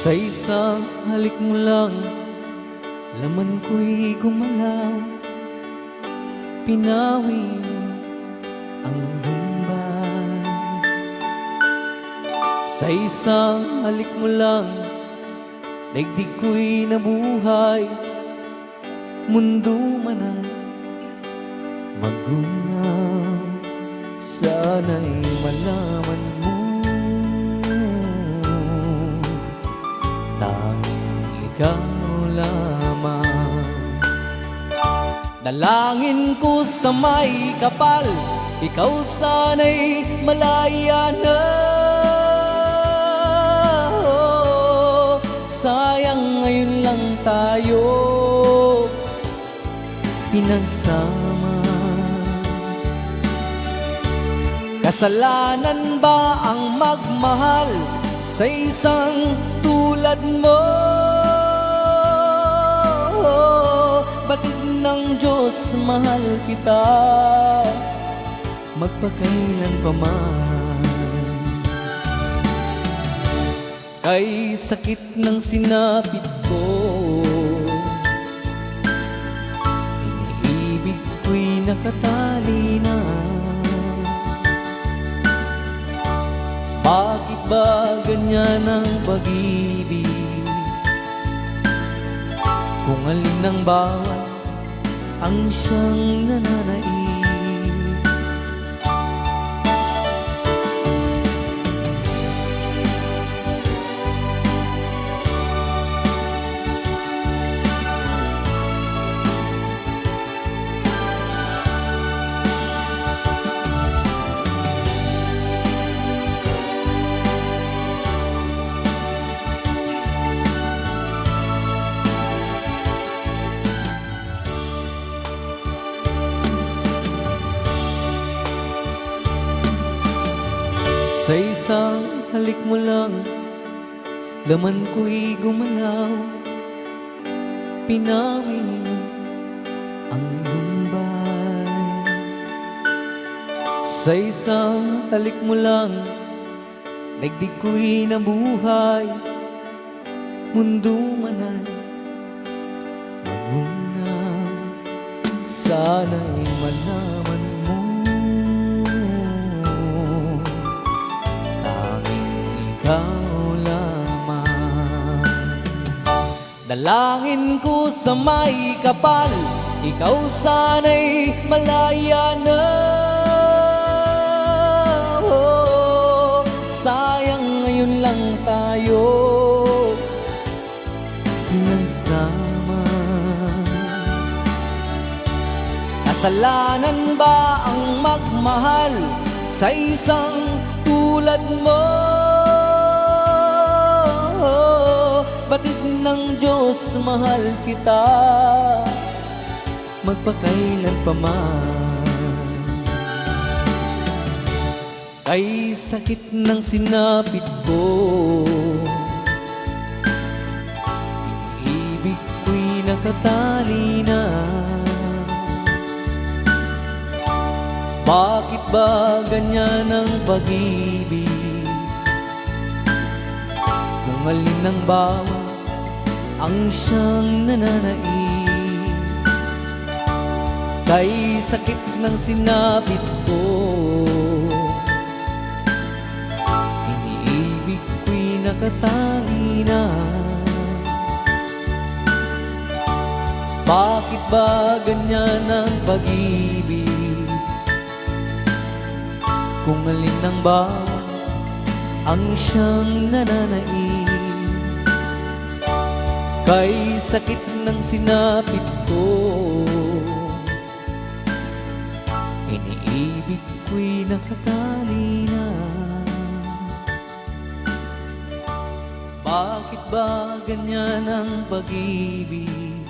Sa isang halik mo lang, laman ko'y gumalaw. Pinawi ang lumbay. Sa isang halik mo lang, daigdig ko'y nabuhay. Mundo man ay magunaw, sana'y malaman mo tanging ikaw lamang. Dalangin ko sa may kapal, ikaw sana'y malaya na. Sayang ngayon lang tayo pinagsama. Kasalanan ba ang magmahal sa isang tulad mo? Batid ng Diyos, mahal kita magpakailan pa man. Kay sakit ng sinapit ko, iniibig ko'y nakatali na. Bakit ba ganyan ang pag-ibig? Kung alin ang bawat ang siyang nananaig. Sa isang halik mo lang, laman ko'y gumalaw. Pinawi ang lumbay. Sa isang halik mo lang, daigdig ko'y nabuhay. Mundo man ay magunaw, sana'y malaman mo ikaw lamang. Dalangin ko sa may kapal, ikaw sana'y malaya na. Sayang ngayon lang tayo pinagsama. Kasalanan ba ang magmahal sa isang tulad mo? Batid ng Diyos, mahal kita magpakailan pa man. Kay sakit ng sinapit ko, iniibig ko'y nakatali na. Bakit ba ganyan ang pag-ibig? Kung alin ang bawat ang siyang nananaig. Kay sakit ng sinapit ko, iniibig ko'y nakatali na. Bakit ba ganyan ang pag-ibig? Kung alin ang bawat ang siyang nananaig. Kay sakit ng sinapit ko, iniibig ko'y nakatali na. Bakit ba ganyan ang pag-ibig?